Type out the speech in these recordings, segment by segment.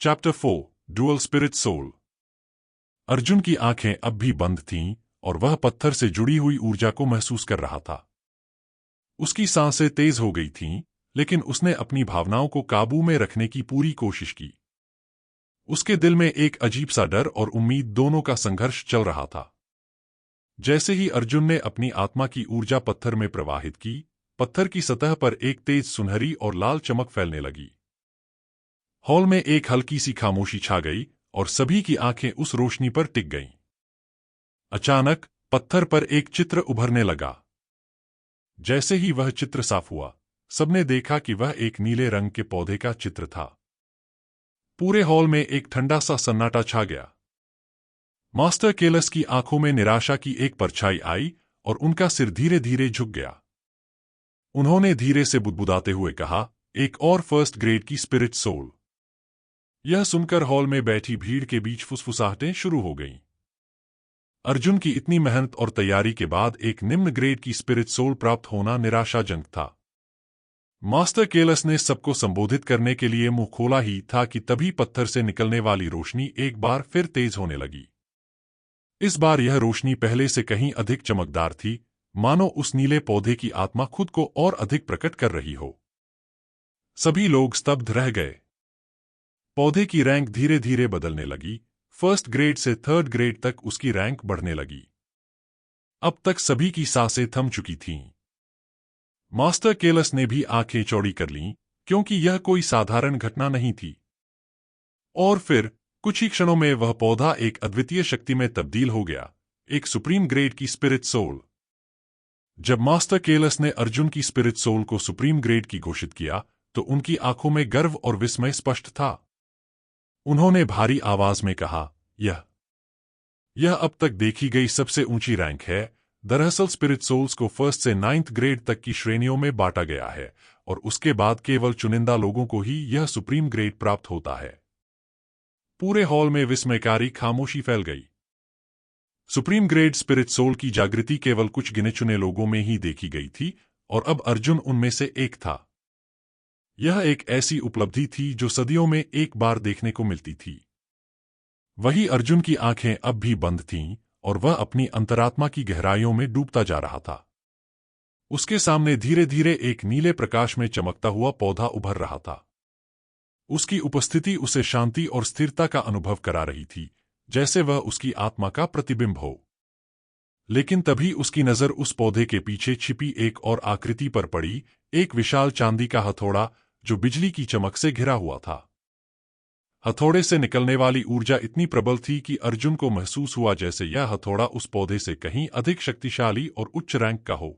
Chapter 4 dual spirit soul. Arjun की आंखें अब भी बंद थीं और वह पत्थर से जुड़ी हुई ऊर्जा को महसूस कर रहा था। उसकी सांसें तेज हो गई थीं, लेकिन उसने अपनी भावनाओं को काबू में रखने की पूरी कोशिश की। उसके दिल में एक अजीब सा डर और उम्मीद दोनों का संघर्ष चल रहा था। जैसे ही अर्जुन ने अपनी आत्मा की ऊर्जा पत्थर में प्रवाहित की, पत्थर की सतह पर एक तेज सुनहरी और लाल चमक फैलने लगी। हॉल में एक हल्की सी खामोशी छा गई और सभी की आंखें उस रोशनी पर टिक गईं। अचानक पत्थर पर एक चित्र उभरने लगा। जैसे ही वह चित्र साफ हुआ, सबने देखा कि वह एक नीले रंग के पौधे का चित्र था। पूरे हॉल में एक ठंडा सा सन्नाटा छा गया। मास्टर केलस की आंखों में निराशा की एक परछाई आई और उनका सिर धीरे धीरे झुक गया। उन्होंने धीरे से बुदबुदाते हुए कहा, एक और फर्स्ट ग्रेड की स्पिरिट सोल। यह सुनकर हॉल में बैठी भीड़ के बीच फुसफुसाहटें शुरू हो गईं। अर्जुन की इतनी मेहनत और तैयारी के बाद एक निम्न ग्रेड की स्पिरिट सोल प्राप्त होना निराशाजनक था। मास्टर केलस ने सबको संबोधित करने के लिए मुंह खोला ही था कि तभी पत्थर से निकलने वाली रोशनी एक बार फिर तेज होने लगी। इस बार यह रोशनी पहले से कहीं अधिक चमकदार थी, मानो उस नीले पौधे की आत्मा खुद को और अधिक प्रकट कर रही हो। सभी लोग स्तब्ध रह गए। पौधे की रैंक धीरे धीरे बदलने लगी। फर्स्ट ग्रेड से थर्ड ग्रेड तक उसकी रैंक बढ़ने लगी। अब तक सभी की सांसें थम चुकी थीं। मास्टर केलस ने भी आंखें चौड़ी कर लीं, क्योंकि यह कोई साधारण घटना नहीं थी। और फिर कुछ ही क्षणों में वह पौधा एक अद्वितीय शक्ति में तब्दील हो गया, एक सुप्रीम ग्रेड की स्पिरिट सोल। जब मास्टर केलस ने अर्जुन की स्पिरिट सोल को सुप्रीम ग्रेड की घोषित किया, तो उनकी आंखों में गर्व और विस्मय स्पष्ट था। उन्होंने भारी आवाज में कहा, यह अब तक देखी गई सबसे ऊंची रैंक है। दरअसल स्पिरिट सोल्स को फर्स्ट से 9th ग्रेड तक की श्रेणियों में बांटा गया है और उसके बाद केवल चुनिंदा लोगों को ही यह सुप्रीम ग्रेड प्राप्त होता है। पूरे हॉल में विस्मयकारी खामोशी फैल गई। सुप्रीम ग्रेड स्पिरिट सोल की जागृति केवल कुछ गिने चुने लोगों में ही देखी गई थी और अब अर्जुन उनमें से एक था। यह एक ऐसी उपलब्धि थी जो सदियों में एक बार देखने को मिलती थी। वही अर्जुन की आंखें अब भी बंद थीं और वह अपनी अंतरात्मा की गहराइयों में डूबता जा रहा था। उसके सामने धीरे धीरे एक नीले प्रकाश में चमकता हुआ पौधा उभर रहा था। उसकी उपस्थिति उसे शांति और स्थिरता का अनुभव करा रही थी, जैसे वह उसकी आत्मा का प्रतिबिंब हो। लेकिन तभी उसकी नजर उस पौधे के पीछे छिपी एक और आकृति पर पड़ी, एक विशाल चांदी का हथौड़ा जो बिजली की चमक से घिरा हुआ था। हथौड़े से निकलने वाली ऊर्जा इतनी प्रबल थी कि अर्जुन को महसूस हुआ जैसे यह हथौड़ा उस पौधे से कहीं अधिक शक्तिशाली और उच्च रैंक का हो।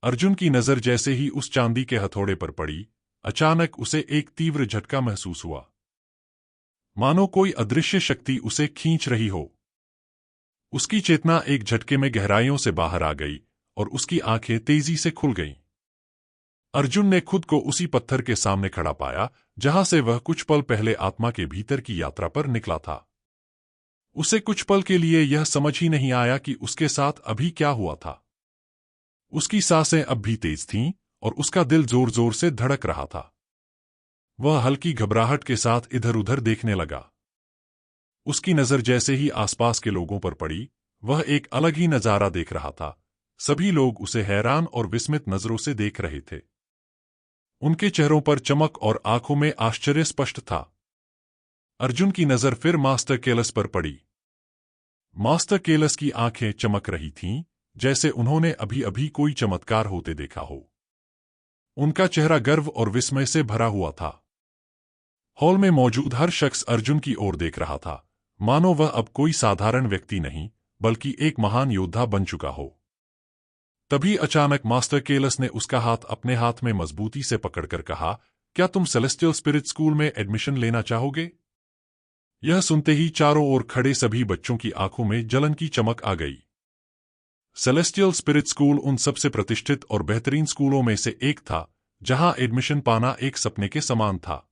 अर्जुन की नजर जैसे ही उस चांदी के हथौड़े पर पड़ी, अचानक उसे एक तीव्र झटका महसूस हुआ, मानो कोई अदृश्य शक्ति उसे खींच रही हो। उसकी चेतना एक झटके में गहराइयों से बाहर आ गई और उसकी आंखें तेजी से खुल गईं। अर्जुन ने खुद को उसी पत्थर के सामने खड़ा पाया, जहां से वह कुछ पल पहले आत्मा के भीतर की यात्रा पर निकला था। उसे कुछ पल के लिए यह समझ ही नहीं आया कि उसके साथ अभी क्या हुआ था। उसकी सांसें अब भी तेज थीं और उसका दिल जोर जोर से धड़क रहा था। वह हल्की घबराहट के साथ इधर उधर देखने लगा। उसकी नजर जैसे ही आसपास के लोगों पर पड़ी, वह एक अलग ही नजारा देख रहा था। सभी लोग उसे हैरान और विस्मित नजरों से देख रहे थे। उनके चेहरों पर चमक और आंखों में आश्चर्य स्पष्ट था। अर्जुन की नजर फिर मास्टर केलस पर पड़ी। मास्टर केलस की आंखें चमक रही थीं, जैसे उन्होंने अभी अभी कोई चमत्कार होते देखा हो। उनका चेहरा गर्व और विस्मय से भरा हुआ था। हॉल में मौजूद हर शख्स अर्जुन की ओर देख रहा था, मानो वह अब कोई साधारण व्यक्ति नहीं, बल्कि एक महान योद्धा बन चुका हो। तभी अचानक मास्टर केलस ने उसका हाथ अपने हाथ में मजबूती से पकड़कर कहा, क्या तुम सेलेस्टियल स्पिरिट स्कूल में एडमिशन लेना चाहोगे? यह सुनते ही चारों ओर खड़े सभी बच्चों की आंखों में जलन की चमक आ गई। सेलेस्टियल स्पिरिट स्कूल उन सबसे प्रतिष्ठित और बेहतरीन स्कूलों में से एक था, जहां एडमिशन पाना एक सपने के समान था।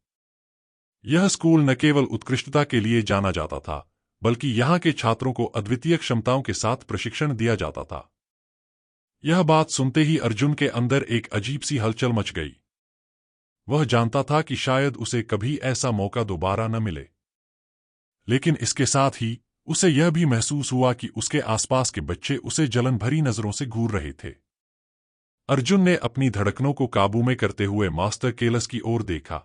यह स्कूल न केवल उत्कृष्टता के लिए जाना जाता था, बल्कि यहां के छात्रों को अद्वितीय क्षमताओं के साथ प्रशिक्षण दिया जाता था। यह बात सुनते ही अर्जुन के अंदर एक अजीब सी हलचल मच गई। वह जानता था कि शायद उसे कभी ऐसा मौका दोबारा न मिले, लेकिन इसके साथ ही उसे यह भी महसूस हुआ कि उसके आसपास के बच्चे उसे जलन भरी नजरों से घूर रहे थे। अर्जुन ने अपनी धड़कनों को काबू में करते हुए मास्टर केलस की ओर देखा।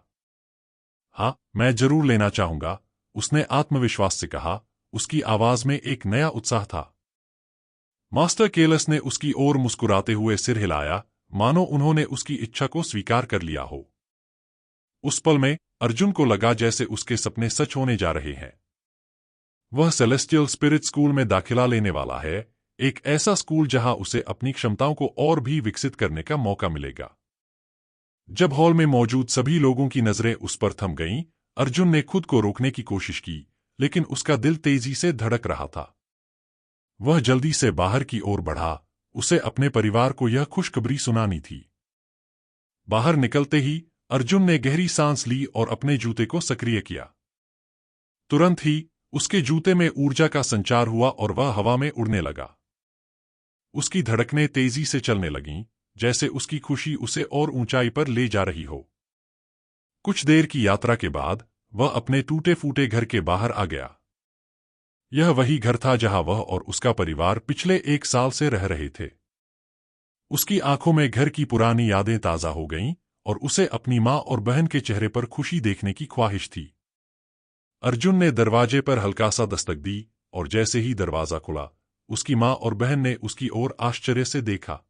हाँ, मैं जरूर लेना चाहूंगा, उसने आत्मविश्वास से कहा। उसकी आवाज में एक नया उत्साह था। मास्टर केलस ने उसकी ओर मुस्कुराते हुए सिर हिलाया, मानो उन्होंने उसकी इच्छा को स्वीकार कर लिया हो। उस पल में अर्जुन को लगा जैसे उसके सपने सच होने जा रहे हैं। वह सेलेस्टियल स्पिरिट स्कूल में दाखिला लेने वाला है, एक ऐसा स्कूल जहां उसे अपनी क्षमताओं को और भी विकसित करने का मौका मिलेगा। जब हॉल में मौजूद सभी लोगों की नजरें उस पर थम गईं, अर्जुन ने खुद को रोकने की कोशिश की, लेकिन उसका दिल तेजी से धड़क रहा था। वह जल्दी से बाहर की ओर बढ़ा, उसे अपने परिवार को यह खुशखबरी सुनानी थी। बाहर निकलते ही अर्जुन ने गहरी सांस ली और अपने जूते को सक्रिय किया। तुरंत ही उसके जूते में ऊर्जा का संचार हुआ और वह हवा में उड़ने लगा। उसकी धड़कनें तेजी से चलने लगीं, जैसे उसकी खुशी उसे और ऊंचाई पर ले जा रही हो। कुछ देर की यात्रा के बाद वह अपने टूटे-फूटे घर के बाहर आ गया। यह वही घर था जहां वह और उसका परिवार पिछले 1 साल से रह रहे थे। उसकी आंखों में घर की पुरानी यादें ताजा हो गईं और उसे अपनी मां और बहन के चेहरे पर खुशी देखने की ख्वाहिश थी। अर्जुन ने दरवाजे पर हल्का सा दस्तक दी और जैसे ही दरवाजा खुला, उसकी मां और बहन ने उसकी ओर आश्चर्य से देखा।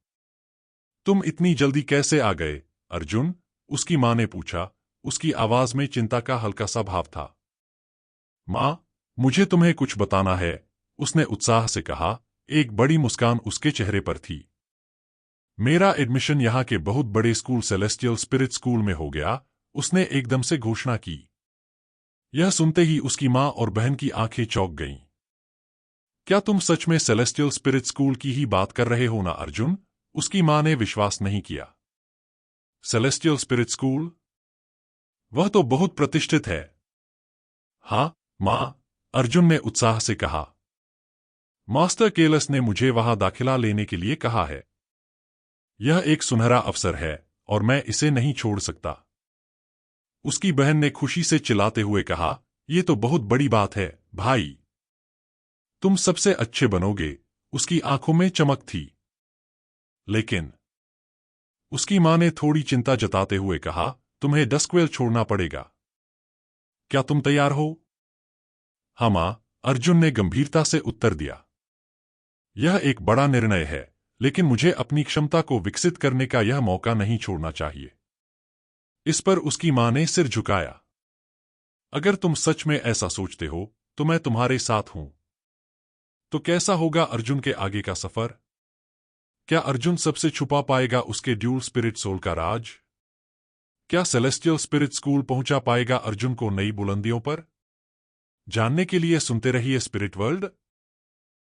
तुम इतनी जल्दी कैसे आ गए, अर्जुन? उसकी मां ने पूछा। उसकी आवाज में चिंता का हल्का सा भाव था। मां, मुझे तुम्हें कुछ बताना है, उसने उत्साह से कहा। एक बड़ी मुस्कान उसके चेहरे पर थी। मेरा एडमिशन यहाँ के बहुत बड़े स्कूल सेलेस्टियल स्पिरिट स्कूल में हो गया, उसने एकदम से घोषणा की। यह सुनते ही उसकी मां और बहन की आंखें चौंक गईं। क्या तुम सच में सेलेस्टियल स्पिरिट स्कूल की ही बात कर रहे हो ना अर्जुन? उसकी मां ने विश्वास नहीं किया। Celestial spirit school? वह तो बहुत प्रतिष्ठित है। हाँ मां, अर्जुन ने उत्साह से कहा। मास्टर केलस ने मुझे वहां दाखिला लेने के लिए कहा है। यह एक सुनहरा अवसर है और मैं इसे नहीं छोड़ सकता। उसकी बहन ने खुशी से चिल्लाते हुए कहा, यह तो बहुत बड़ी बात है, भाई। तुम सबसे अच्छे बनोगे। उसकी आंखों में चमक थी। लेकिन उसकी मां ने थोड़ी चिंता जताते हुए कहा, तुम्हें डस्कवेल छोड़ना पड़ेगा। क्या तुम तैयार हो? हाँ मां, अर्जुन ने गंभीरता से उत्तर दिया। यह एक बड़ा निर्णय है, लेकिन मुझे अपनी क्षमता को विकसित करने का यह मौका नहीं छोड़ना चाहिए। इस पर उसकी मां ने सिर झुकाया। अगर तुम सच में ऐसा सोचते हो, तो मैं तुम्हारे साथ हूं। तो कैसा होगा अर्जुन के आगे का सफर? क्या अर्जुन सबसे छुपा पाएगा उसके ड्यूल स्पिरिट सोल का राज? क्या सेलेस्टियल स्पिरिट स्कूल पहुंचा पाएगा अर्जुन को नई बुलंदियों पर? जानने के लिए सुनते रहिए स्पिरिट वर्ल्ड।